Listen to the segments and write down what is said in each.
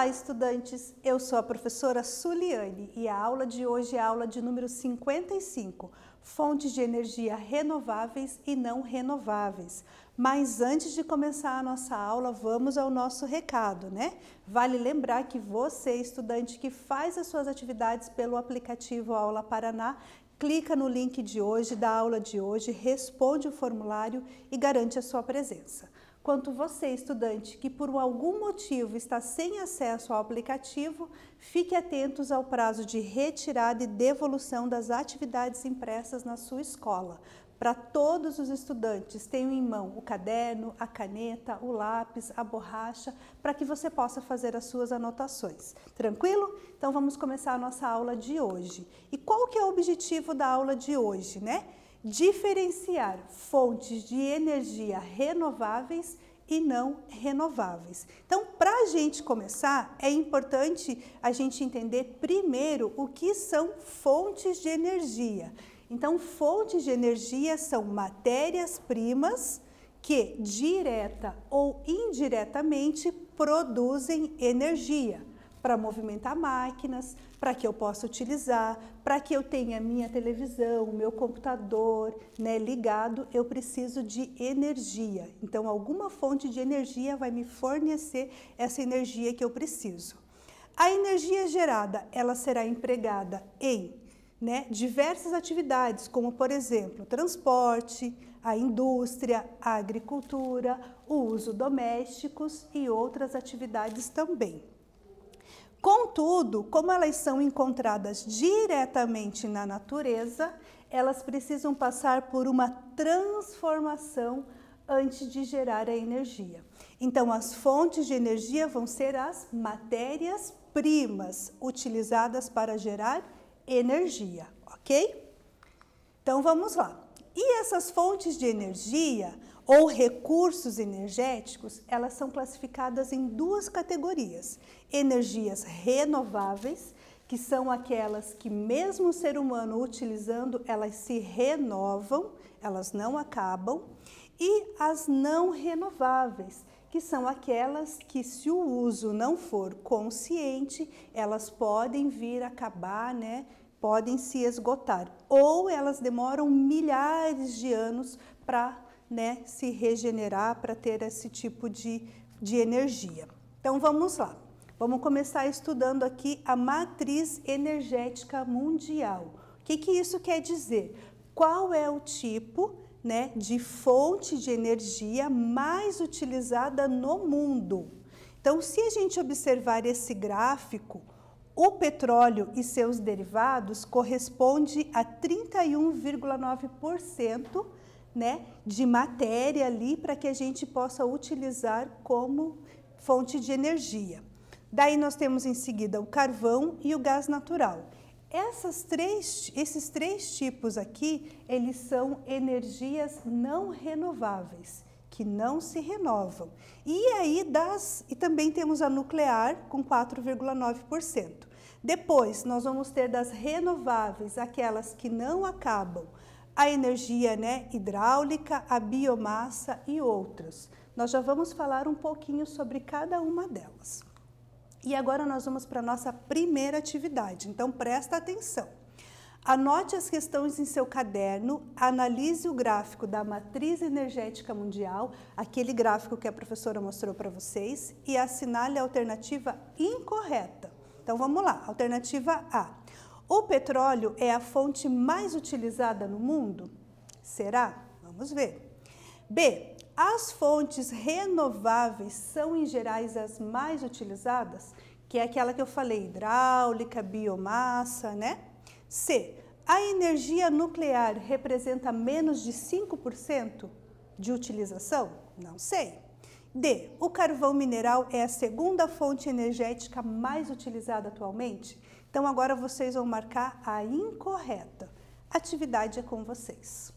Olá, estudantes! Eu sou a professora Suliane e a aula de hoje é a aula de número 55, fontes de energia renováveis e não renováveis. Mas antes de começar a nossa aula, vamos ao nosso recado, né? Vale lembrar que você, estudante que faz as suas atividades pelo aplicativo Aula Paraná, clica no link de hoje, da aula de hoje, responde o formulário e garante a sua presença. Quanto você, estudante, que por algum motivo está sem acesso ao aplicativo, fique atentos ao prazo de retirada e devolução das atividades impressas na sua escola. Para todos os estudantes, tenham em mão o caderno, a caneta, o lápis, a borracha, para que você possa fazer as suas anotações. Tranquilo? Então vamos começar a nossa aula de hoje. E qual que é o objetivo da aula de hoje, né? Diferenciar fontes de energia renováveis e não renováveis. Então, para a gente começar, é importante a gente entender primeiro o que são fontes de energia. Então, fontes de energia são matérias-primas que, direta ou indiretamente, produzem energia para movimentar máquinas, para que eu possa utilizar, para que eu tenha minha televisão, o meu computador, né, ligado, eu preciso de energia. Então, alguma fonte de energia vai me fornecer essa energia que eu preciso. A energia gerada, ela será empregada em diversas atividades, como, por exemplo, transporte, a indústria, a agricultura, o uso domésticos e outras atividades também. Contudo, como elas são encontradas diretamente na natureza, elas precisam passar por uma transformação antes de gerar a energia. Então, as fontes de energia vão ser as matérias-primas utilizadas para gerar energia, ok? Então, vamos lá. E essas fontes de energia ou recursos energéticos, elas são classificadas em duas categorias. Energias renováveis, que são aquelas que mesmo o ser humano utilizando, elas se renovam, elas não acabam. E as não renováveis, que são aquelas que, se o uso não for consciente, elas podem vir a acabar, podem se esgotar. Ou elas demoram milhares de anos para se regenerar, para ter esse tipo de energia. Então, vamos lá. Vamos começar estudando aqui a matriz energética mundial. O que isso quer dizer? Qual é o tipo de fonte de energia mais utilizada no mundo? Então, se a gente observar esse gráfico, o petróleo e seus derivados corresponde a 31,9%, de matéria ali para que a gente possa utilizar como fonte de energia. Daí nós temos em seguida o carvão e o gás natural. Esses três tipos aqui, eles são energias não renováveis, que não se renovam. E também temos a nuclear com 4,9%. Depois, nós vamos ter das renováveis, aquelas que não acabam, a energia hidráulica, a biomassa e outras. Nós já vamos falar um pouquinho sobre cada uma delas. E agora nós vamos para a nossa primeira atividade, então presta atenção. Anote as questões em seu caderno, analise o gráfico da matriz energética mundial, aquele gráfico que a professora mostrou para vocês, e assinale a alternativa incorreta. Então vamos lá, alternativa A. O petróleo é a fonte mais utilizada no mundo? Será? Vamos ver. B. As fontes renováveis são, em geral, as mais utilizadas? Que é aquela que eu falei, hidráulica, biomassa, C. A energia nuclear representa menos de 5% de utilização? Não sei. D. O carvão mineral é a segunda fonte energética mais utilizada atualmente? Então, agora vocês vão marcar a incorreta. A atividade é com vocês.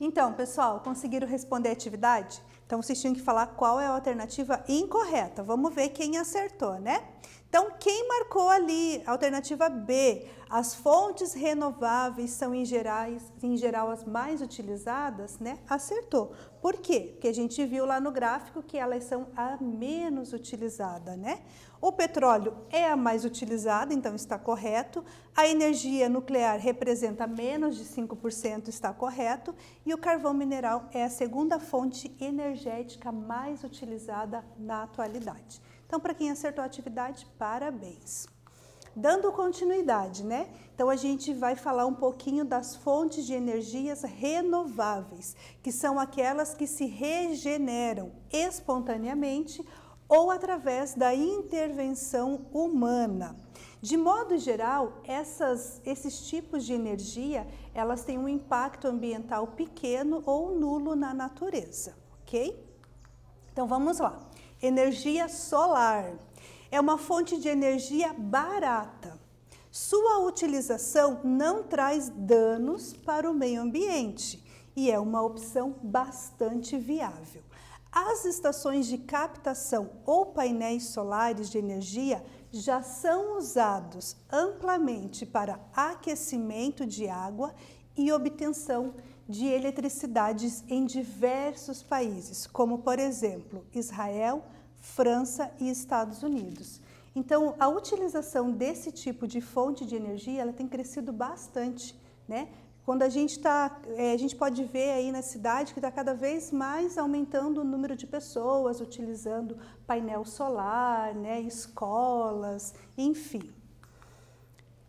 Então, pessoal, conseguiram responder a atividade? Então, vocês tinham que falar qual é a alternativa incorreta. Vamos ver quem acertou, né? Então, quem marcou ali? Alternativa B. As fontes renováveis são, em geral, as mais utilizadas, né? Acertou. Por quê? Porque a gente viu lá no gráfico que elas são a menos utilizada, né? O petróleo é a mais utilizada, então está correto. A energia nuclear representa menos de 5%, está correto. E o carvão mineral é a segunda fonte energética mais utilizada na atualidade. Então, para quem acertou a atividade, parabéns. Dando continuidade, né? Então, a gente vai falar um pouquinho das fontes de energias renováveis, que são aquelas que se regeneram espontaneamente ou através da intervenção humana. De modo geral, esses tipos de energia, elas têm um impacto ambiental pequeno ou nulo na natureza, ok? Então, vamos lá. Energia solar é uma fonte de energia barata. Sua utilização não traz danos para o meio ambiente e é uma opção bastante viável. As estações de captação ou painéis solares de energia já são usados amplamente para aquecimento de água e obtenção de eletricidades em diversos países, como, por exemplo, Israel, França e Estados Unidos. Então, a utilização desse tipo de fonte de energia, ela tem crescido bastante, né? Quando a gente pode ver aí na cidade que está cada vez mais aumentando o número de pessoas utilizando painel solar, né? Escolas, enfim.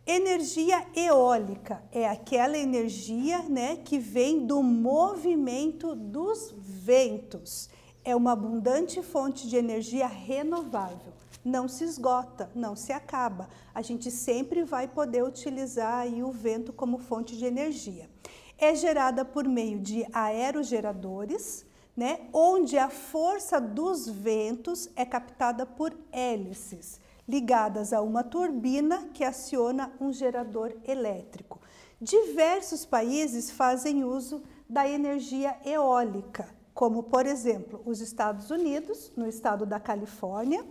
Energia eólica é aquela energia, né, que vem do movimento dos ventos. É uma abundante fonte de energia renovável. Não se esgota, não se acaba. A gente sempre vai poder utilizar aí o vento como fonte de energia. É gerada por meio de aerogeradores, né, onde a força dos ventos é captada por hélices, ligadas a uma turbina que aciona um gerador elétrico. Diversos países fazem uso da energia eólica, como, por exemplo, os Estados Unidos, no estado da Califórnia,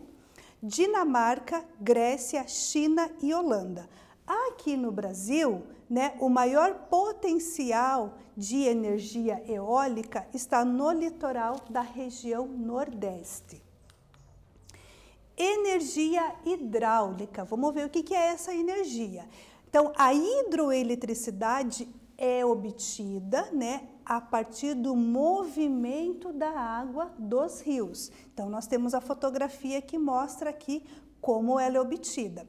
Dinamarca, Grécia, China e Holanda. Aqui no Brasil, né, o maior potencial de energia eólica está no litoral da região Nordeste. Energia hidráulica. Vamos ver o que é essa energia. Então, a hidroeletricidade é obtida, né, a partir do movimento da água dos rios. Então, nós temos a fotografia que mostra aqui como ela é obtida.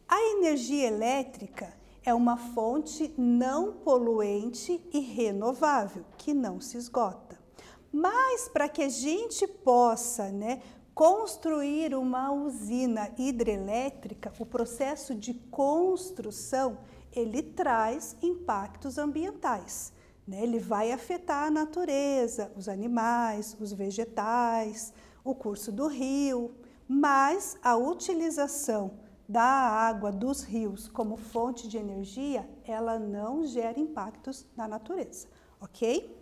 A energia elétrica é uma fonte não poluente e renovável, que não se esgota. Mas, para que a gente possa, né, construir uma usina hidrelétrica, o processo de construção, ele traz impactos ambientais, né? Ele vai afetar a natureza, os animais, os vegetais, o curso do rio, mas a utilização da água dos rios como fonte de energia, ela não gera impactos na natureza, ok?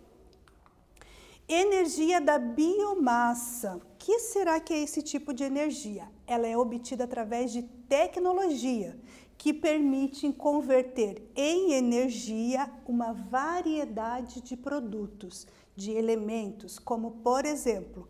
Energia da biomassa. O que será que é esse tipo de energia? Ela é obtida através de tecnologia que permite converter em energia uma variedade de produtos, de elementos, como, por exemplo,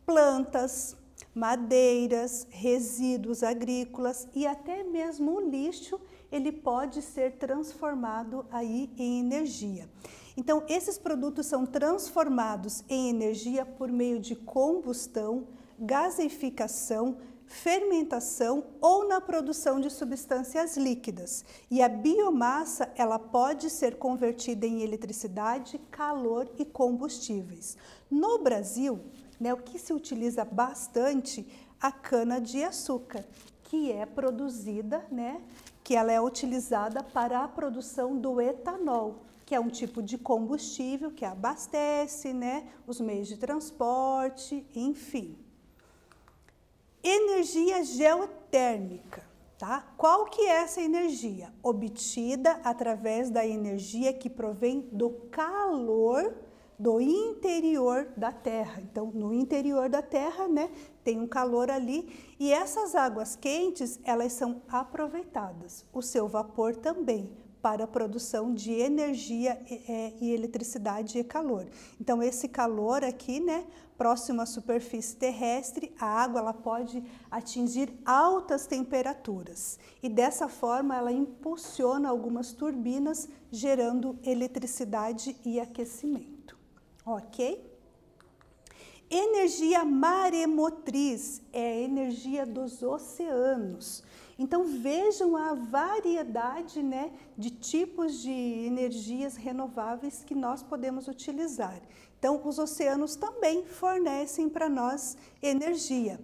plantas, madeiras, resíduos agrícolas e até mesmo o lixo, ele pode ser transformado aí em energia. Então, esses produtos são transformados em energia por meio de combustão, gaseificação, fermentação ou na produção de substâncias líquidas. E a biomassa, ela pode ser convertida em eletricidade, calor e combustíveis. No Brasil, né, o que se utiliza bastante, a cana-de-açúcar, que é produzida, né, que ela é utilizada para a produção do etanol, que é um tipo de combustível que abastece, né, os meios de transporte, enfim. Energia geotérmica. tá? Qual que é essa energia? Obtida através da energia que provém do calor do interior da Terra. Então, no interior da Terra, né, tem um calor ali e essas águas quentes, elas são aproveitadas. O seu vapor também, para a produção de energia e eletricidade e calor. Então, esse calor aqui, né, próximo à superfície terrestre, a água ela pode atingir altas temperaturas e dessa forma ela impulsiona algumas turbinas, gerando eletricidade e aquecimento. Ok? Energia maremotriz é a energia dos oceanos. Então vejam a variedade, né, de tipos de energias renováveis que nós podemos utilizar. Então os oceanos também fornecem para nós energia.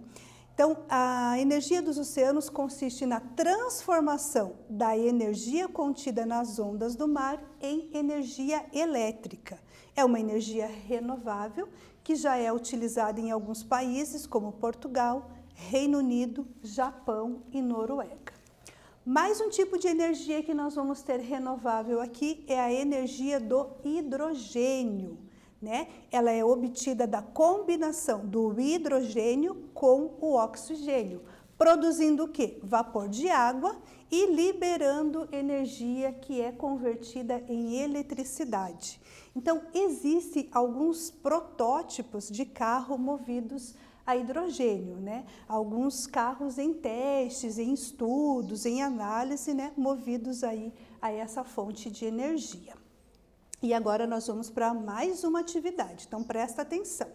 Então a energia dos oceanos consiste na transformação da energia contida nas ondas do mar em energia elétrica. É uma energia renovável que já é utilizada em alguns países como Portugal, Reino Unido, Japão e Noruega. Mais um tipo de energia que nós vamos ter renovável aqui é a energia do hidrogênio, né? Ela é obtida da combinação do hidrogênio com o oxigênio, produzindo o quê? Vapor de água e liberando energia que é convertida em eletricidade. Então, existem alguns protótipos de carro movidos a hidrogênio, né? Alguns carros em testes, em estudos, em análise, né? Movidos aí a essa fonte de energia. E agora nós vamos para mais uma atividade, então presta atenção.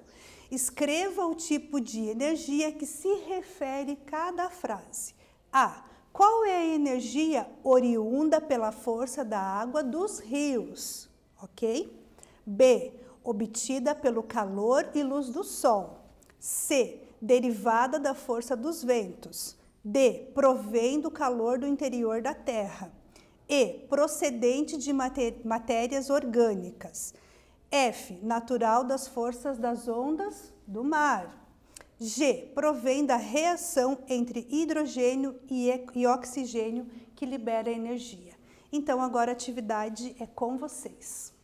Escreva o tipo de energia que se refere cada frase. A. Qual é a energia oriunda pela força da água dos rios? Ok? B. Obtida pelo calor e luz do sol. C. Derivada da força dos ventos. D. Provém do calor do interior da terra. E. Procedente de matérias orgânicas. F. Natural das forças das ondas do mar. G. Provém da reação entre hidrogênio e oxigênio que libera energia. Então, agora a atividade é com vocês.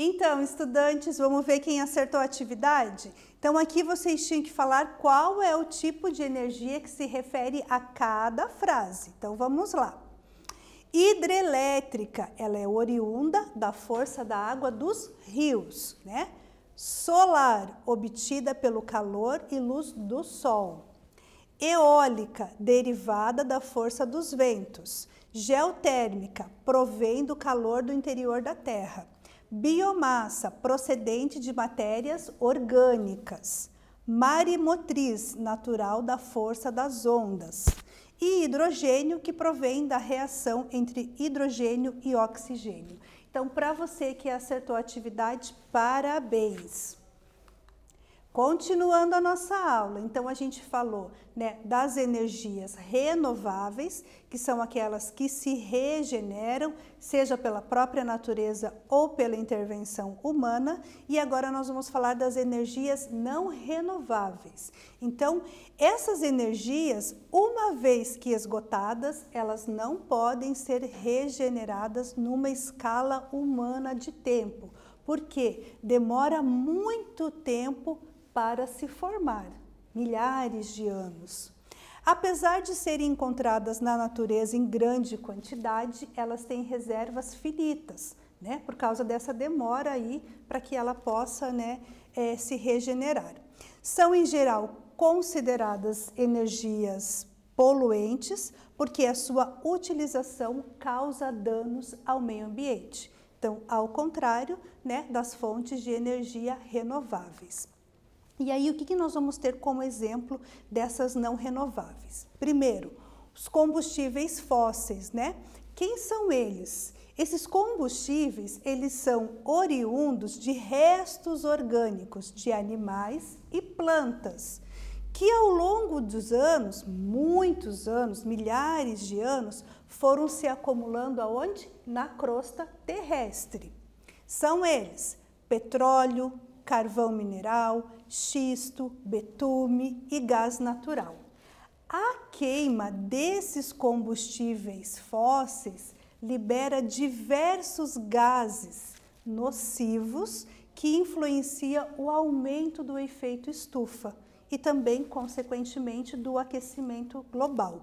Então, estudantes, vamos ver quem acertou a atividade? Então, aqui vocês tinham que falar qual é o tipo de energia que se refere a cada frase. Então, vamos lá. Hidrelétrica, ela é oriunda da força da água dos rios, né? Solar, obtida pelo calor e luz do sol. Eólica, derivada da força dos ventos. Geotérmica, provém do calor do interior da terra. Biomassa, procedente de matérias orgânicas. Marimotriz, natural da força das ondas. E hidrogênio, que provém da reação entre hidrogênio e oxigênio. Então, para você que acertou a atividade, parabéns! Continuando a nossa aula, então a gente falou, né, das energias renováveis, que são aquelas que se regeneram, seja pela própria natureza ou pela intervenção humana, e agora nós vamos falar das energias não renováveis. Então, essas energias, uma vez que esgotadas, elas não podem ser regeneradas numa escala humana de tempo, porque demora muito tempo para se formar, milhares de anos. Apesar de serem encontradas na natureza em grande quantidade, elas têm reservas finitas, né? Por causa dessa demora aí para que ela possa, né, se regenerar. São, em geral, consideradas energias poluentes, porque a sua utilização causa danos ao meio ambiente. Então, ao contrário, né, das fontes de energia renováveis. E aí, o que nós vamos ter como exemplo dessas não renováveis? Primeiro, os combustíveis fósseis, né? Quem são eles? Esses combustíveis, eles são oriundos de restos orgânicos de animais e plantas, que ao longo dos anos, muitos anos, milhares de anos, foram se acumulando aonde? Na crosta terrestre. São eles: petróleo, carvão mineral, xisto, betume e gás natural. A queima desses combustíveis fósseis libera diversos gases nocivos que influenciam o aumento do efeito estufa e também, consequentemente, do aquecimento global.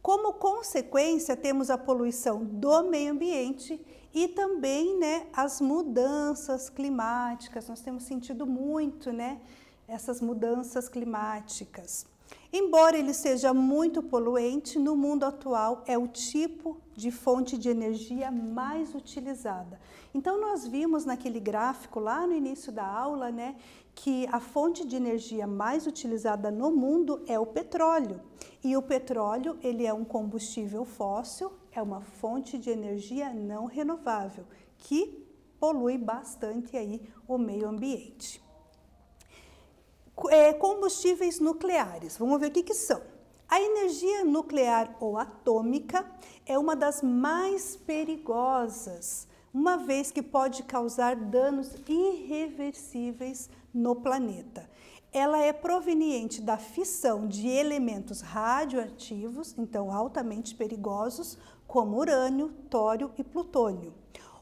Como consequência, temos a poluição do meio ambiente e também, né, as mudanças climáticas. Nós temos sentido muito, né, essas mudanças climáticas. Embora ele seja muito poluente, no mundo atual é o tipo de fonte de energia mais utilizada. Então, nós vimos naquele gráfico lá no início da aula, né, que a fonte de energia mais utilizada no mundo é o petróleo. E o petróleo, ele é um combustível fóssil, é uma fonte de energia não renovável, que polui bastante aí o meio ambiente. Combustíveis nucleares, vamos ver o que são. A energia nuclear ou atômica é uma das mais perigosas, uma vez que pode causar danos irreversíveis no planeta. Ela é proveniente da fissão de elementos radioativos, então altamente perigosos, como urânio, tório e plutônio.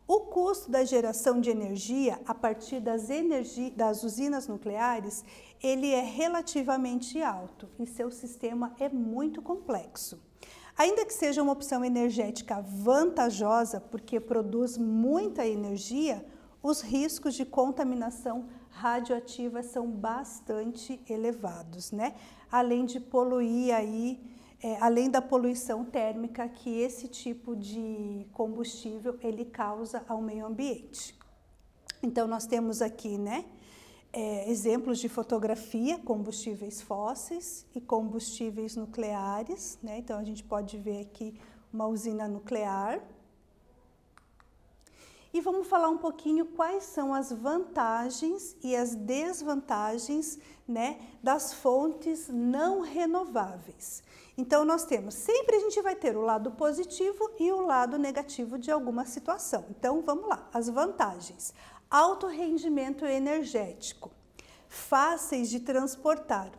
O custo da geração de energia a partir das usinas nucleares, ele é relativamente alto e seu sistema é muito complexo. Ainda que seja uma opção energética vantajosa, porque produz muita energia, os riscos de contaminação radioativa são bastante elevados, né? Além de poluir aí, além da poluição térmica que esse tipo de combustível ele causa ao meio ambiente. Então, nós temos aqui, né, exemplos de fotografia, combustíveis fósseis e combustíveis nucleares, né? Então, a gente pode ver aqui uma usina nuclear. E vamos falar um pouquinho quais são as vantagens e as desvantagens, né, das fontes não renováveis. Então, nós temos, sempre a gente vai ter o lado positivo e o lado negativo de alguma situação. Então, vamos lá, as vantagens. Alto rendimento energético, fáceis de transportar,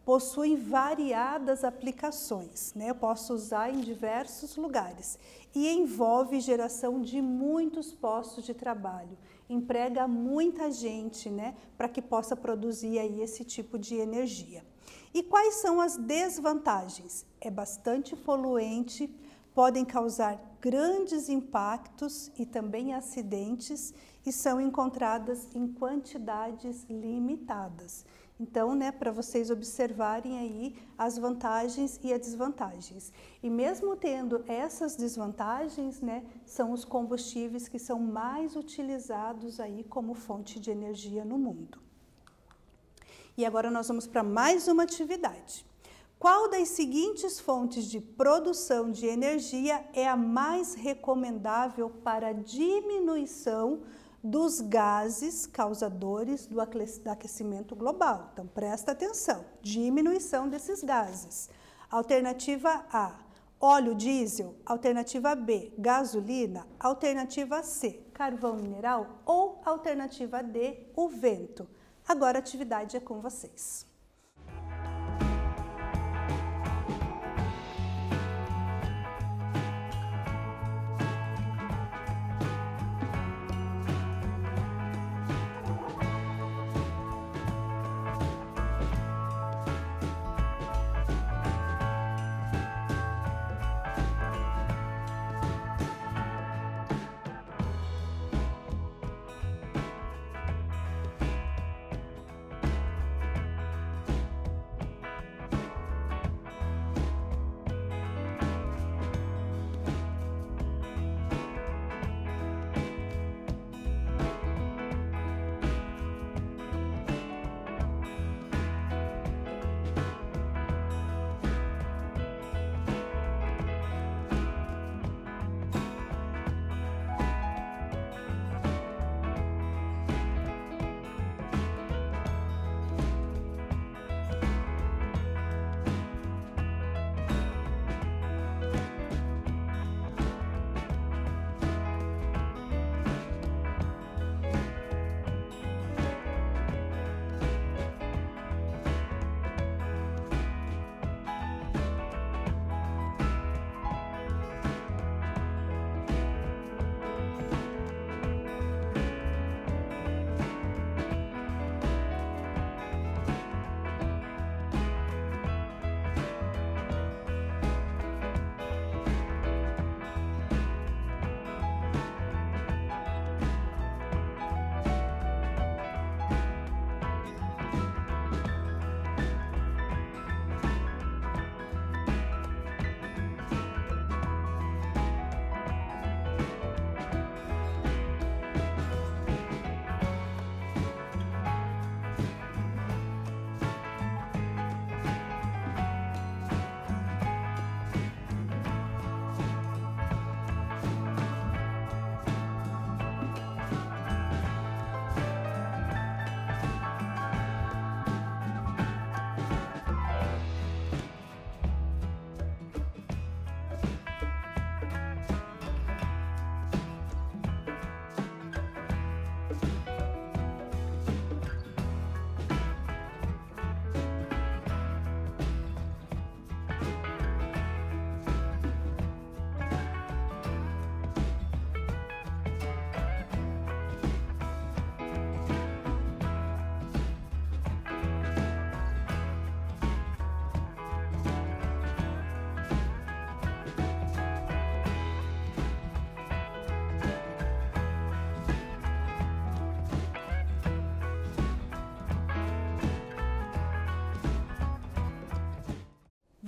possuem variadas aplicações, né? Eu posso usar em diversos lugares e envolve geração de muitos postos de trabalho, emprega muita gente, né? Para que possa produzir aí esse tipo de energia. E quais são as desvantagens? É bastante poluente, podem causar grandes impactos e também acidentes e são encontradas em quantidades limitadas. Então, né, para vocês observarem aí as vantagens e as desvantagens. E mesmo tendo essas desvantagens, né, são os combustíveis que são mais utilizados aí como fonte de energia no mundo. E agora nós vamos para mais uma atividade. Qual das seguintes fontes de produção de energia é a mais recomendável para a diminuição dos gases causadores do aquecimento global? Então, presta atenção, diminuição desses gases. Alternativa A, óleo diesel. Alternativa B, gasolina. Alternativa C, carvão mineral. Ou alternativa D, o vento. Agora a atividade é com vocês.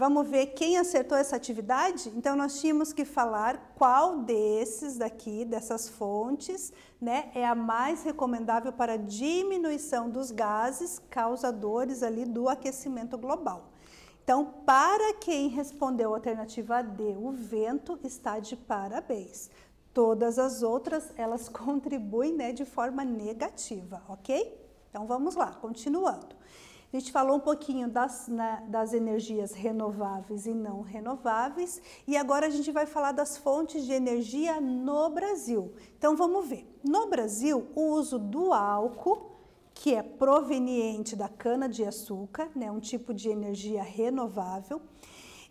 Vamos ver quem acertou essa atividade? Então, nós tínhamos que falar qual desses daqui, dessas fontes, né, é a mais recomendável para a diminuição dos gases causadores ali do aquecimento global. Então, para quem respondeu a alternativa D, o vento, está de parabéns. Todas as outras, elas contribuem, né, de forma negativa, ok? Então, vamos lá, continuando. A gente falou um pouquinho das energias renováveis e não renováveis e agora a gente vai falar das fontes de energia no Brasil. Então vamos ver. No Brasil, o uso do álcool, que é proveniente da cana-de-açúcar, né, um tipo de energia renovável.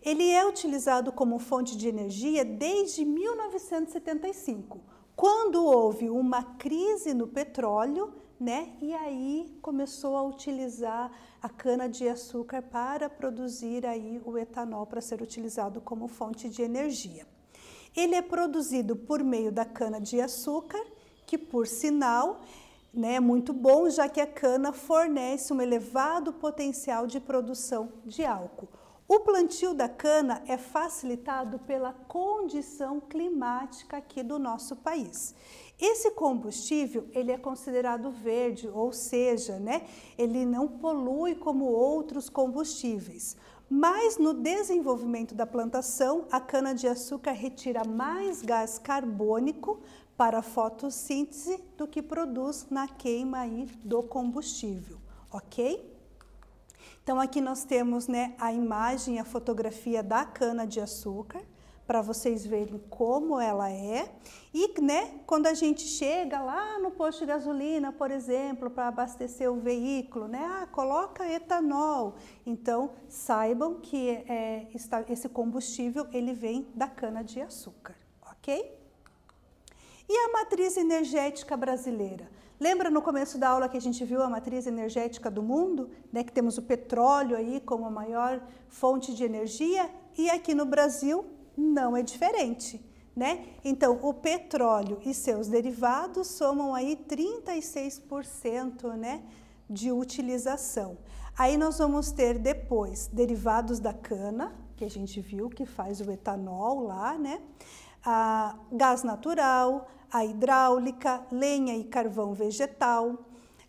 Ele é utilizado como fonte de energia desde 1975, quando houve uma crise no petróleo, né, e aí começou a utilizar a cana-de-açúcar para produzir aí o etanol para ser utilizado como fonte de energia. Ele é produzido por meio da cana-de-açúcar, que por sinal, né, é muito bom, já que a cana fornece um elevado potencial de produção de álcool. O plantio da cana é facilitado pela condição climática aqui do nosso país. Esse combustível, ele é considerado verde, ou seja, né, ele não polui como outros combustíveis. Mas no desenvolvimento da plantação, a cana-de-açúcar retira mais gás carbônico para a fotossíntese do que produz na queima aí do combustível, ok? Então aqui nós temos, né, a imagem, a fotografia da cana-de-açúcar, para vocês verem como ela é. E, né, quando a gente chega lá no posto de gasolina, por exemplo, para abastecer o veículo, né, coloca etanol. Então, saibam que esse combustível, ele vem da cana-de-açúcar, ok? E a matriz energética brasileira? Lembra no começo da aula que a gente viu a matriz energética do mundo? Né, que temos o petróleo aí como a maior fonte de energia, e aqui no Brasil não é diferente, né? Então, o petróleo e seus derivados somam aí 36%, né, de utilização. Aí nós vamos ter depois derivados da cana, que a gente viu que faz o etanol lá, né? A gás natural, a hidráulica, lenha e carvão vegetal,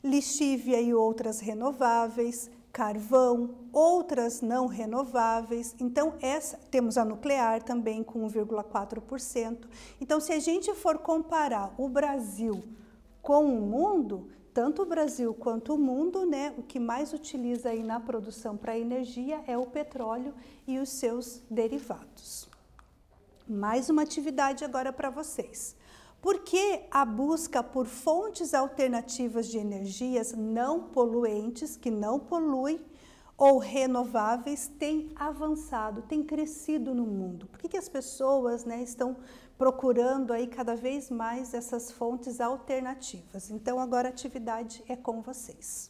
lixívia e outras renováveis, carvão, outras não renováveis. Então, temos a nuclear também com 1,4%. Então, se a gente for comparar o Brasil com o mundo, tanto o Brasil quanto o mundo, né, o que mais utiliza aí na produção para energia é o petróleo e os seus derivados. Mais uma atividade agora para vocês. Por que a busca por fontes alternativas de energias não poluentes, que não poluem, ou renováveis, tem avançado, tem crescido no mundo? Por que as pessoas, né, estão procurando aí cada vez mais essas fontes alternativas? Então, agora a atividade é com vocês.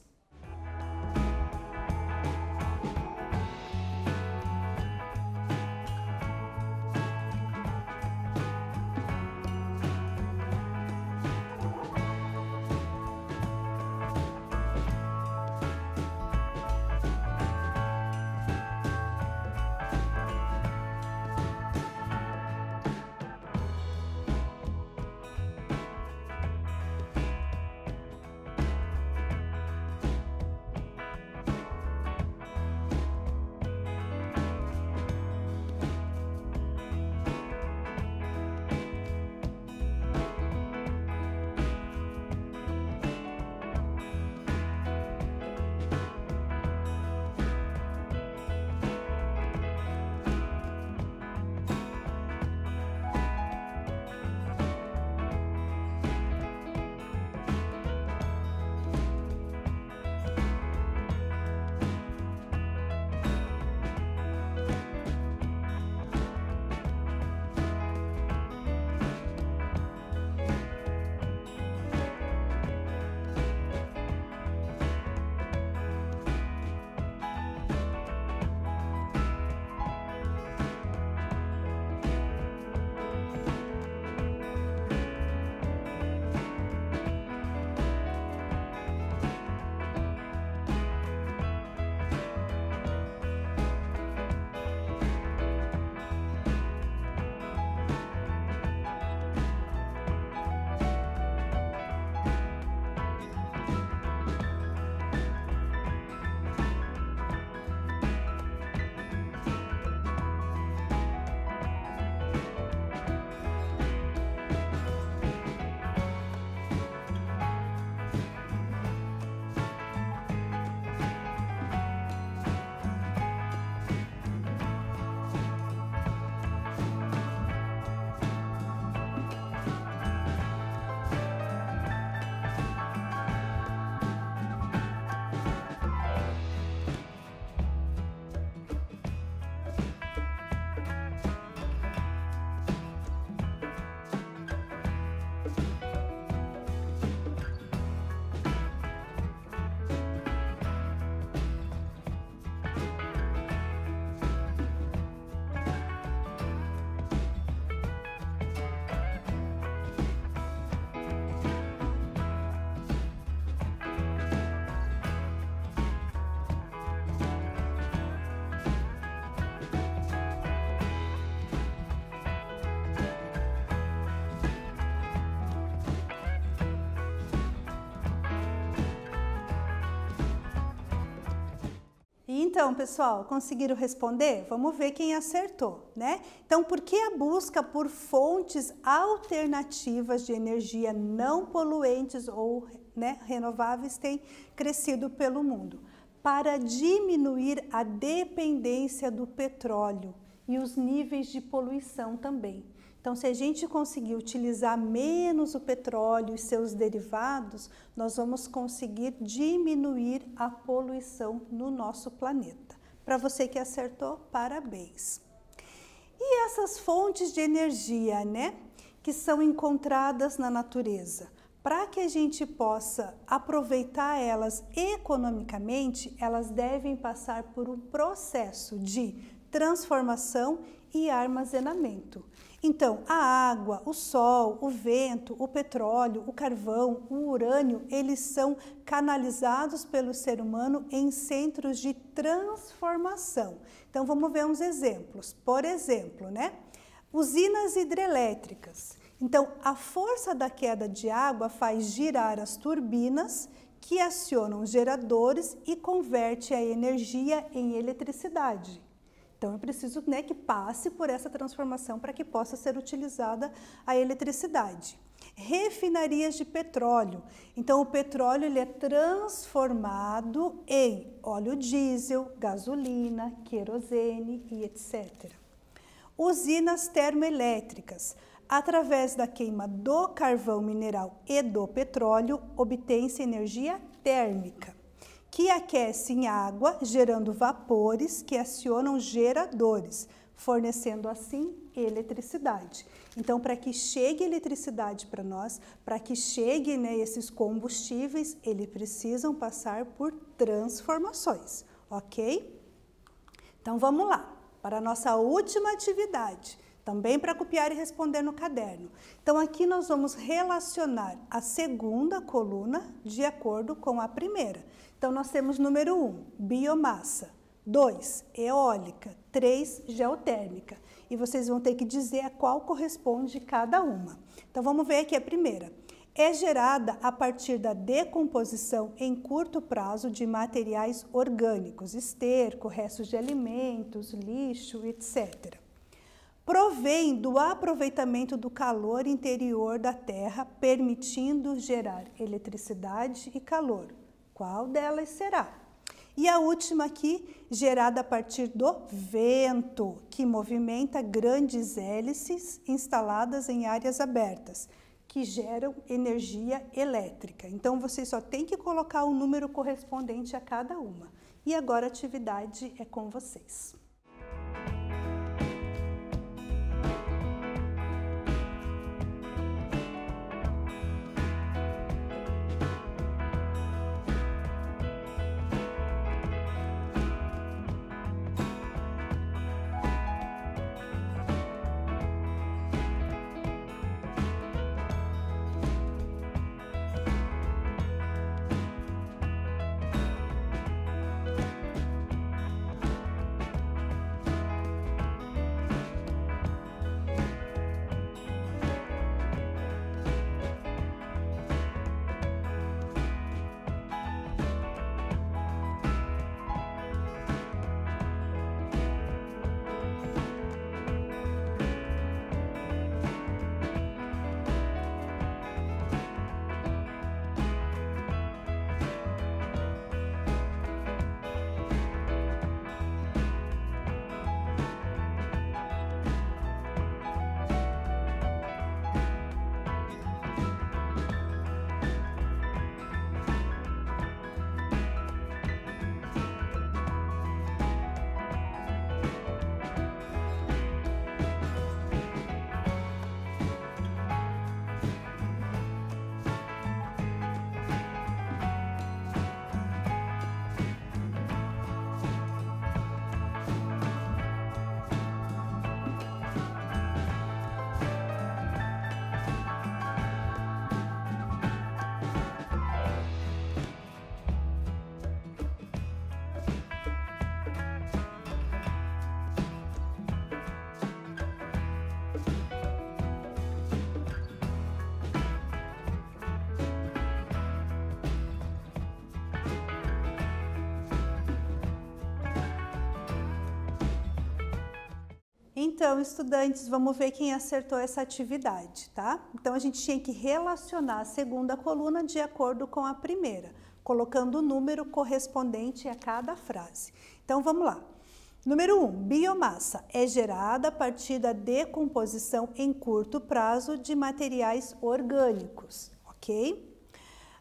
Então, pessoal, conseguiram responder? Vamos ver quem acertou, né? Então, por que a busca por fontes alternativas de energia não poluentes ou, né, renováveis tem crescido pelo mundo? Para diminuir a dependência do petróleo e os níveis de poluição também. Então, se a gente conseguir utilizar menos o petróleo e seus derivados, nós vamos conseguir diminuir a poluição no nosso planeta. Para você que acertou, parabéns! E essas fontes de energia, né, que são encontradas na natureza, para que a gente possa aproveitar elas economicamente, elas devem passar por um processo de transformação e armazenamento. Então, a água, o sol, o vento, o petróleo, o carvão, o urânio, eles são canalizados pelo ser humano em centros de transformação. Então, vamos ver uns exemplos. Por exemplo, né? Usinas hidrelétricas. Então, a força da queda de água faz girar as turbinas que acionam os geradores e converte a energia em eletricidade. Então, é preciso, né, que passe por essa transformação para que possa ser utilizada a eletricidade. Refinarias de petróleo. Então, o petróleo ele é transformado em óleo diesel, gasolina, querosene e etc. Usinas termoelétricas. Através da queima do carvão mineral e do petróleo, obtém-se energia térmica, que aquece em água, gerando vapores que acionam geradores, fornecendo assim eletricidade. Então, para que chegue eletricidade para nós, para que chegue, né, esses combustíveis, eles precisam passar por transformações, ok? Então, vamos lá, para a nossa última atividade. Também para copiar e responder no caderno. Então, aqui nós vamos relacionar a segunda coluna de acordo com a primeira. Então, nós temos número 1, biomassa, 2, eólica, 3, geotérmica. E vocês vão ter que dizer a qual corresponde cada uma. Então, vamos ver aqui a primeira. É gerada a partir da decomposição em curto prazo de materiais orgânicos, esterco, restos de alimentos, lixo, etc. Provém do aproveitamento do calor interior da Terra, permitindo gerar eletricidade e calor. Qual delas será? E a última aqui, gerada a partir do vento, que movimenta grandes hélices instaladas em áreas abertas, que geram energia elétrica. Então, vocês só têm que colocar o número correspondente a cada uma. E agora a atividade é com vocês. Então, estudantes, vamos ver quem acertou essa atividade, tá? Então, a gente tinha que relacionar a segunda coluna de acordo com a primeira, colocando o número correspondente a cada frase. Então, vamos lá. Número 1, biomassa é gerada a partir da decomposição em curto prazo de materiais orgânicos, ok?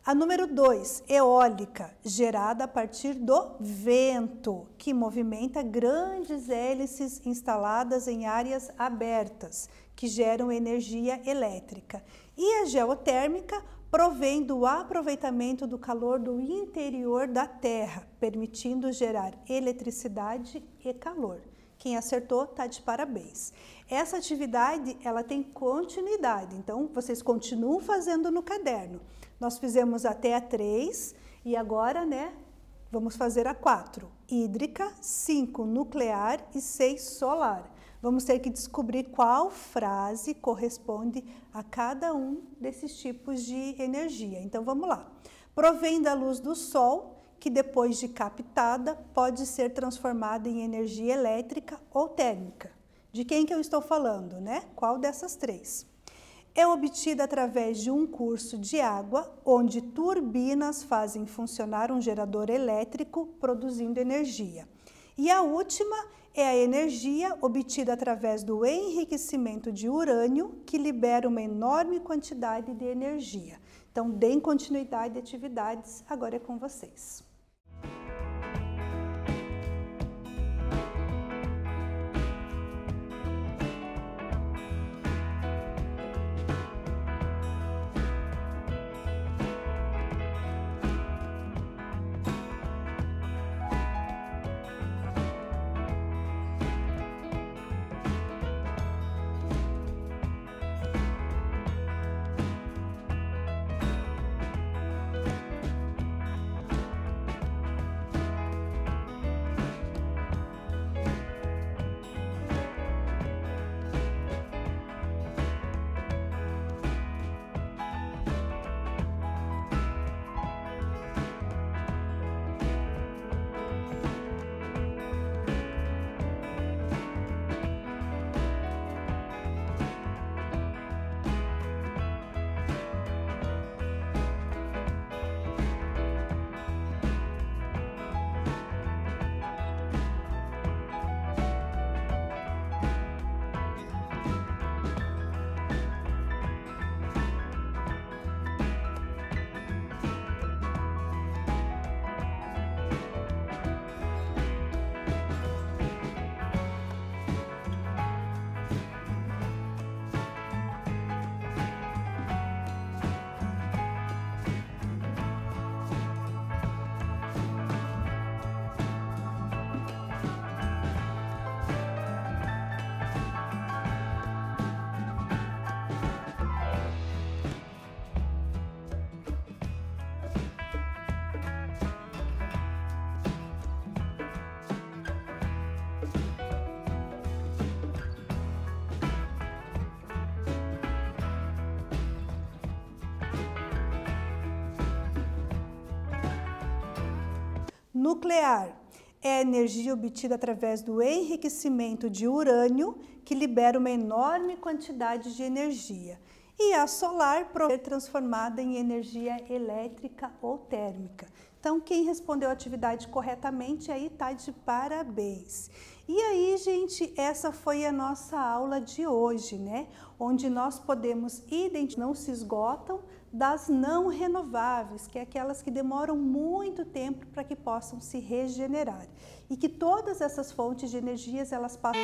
A número 2, eólica, gerada a partir do vento, que movimenta grandes hélices instaladas em áreas abertas, que geram energia elétrica. E a geotérmica provém do aproveitamento do calor do interior da Terra, permitindo gerar eletricidade e calor. Quem acertou está de parabéns. Essa atividade, ela tem continuidade, então vocês continuam fazendo no caderno. Nós fizemos até a 3 e agora, né, vamos fazer a 4. Hídrica, 5 nuclear e 6 solar. Vamos ter que descobrir qual frase corresponde a cada um desses tipos de energia. Então, vamos lá. Provém da luz do sol, que depois de captada, pode ser transformada em energia elétrica ou térmica. De quem que eu estou falando, né? Qual dessas 3? É obtida através de um curso de água, onde turbinas fazem funcionar um gerador elétrico, produzindo energia. E a última é a energia obtida através do enriquecimento de urânio, que libera uma enorme quantidade de energia. Então, deem continuidade de atividades, agora é com vocês. Nuclear é a energia obtida através do enriquecimento de urânio, que libera uma enorme quantidade de energia. E a solar pode ser transformada em energia elétrica ou térmica. Então, quem respondeu a atividade corretamente aí está de parabéns. E aí, gente, essa foi a nossa aula de hoje, né? Onde nós podemos identificar, não se esgotam, das não renováveis, que é aquelas que demoram muito tempo para que possam se regenerar. E que todas essas fontes de energias, elas passam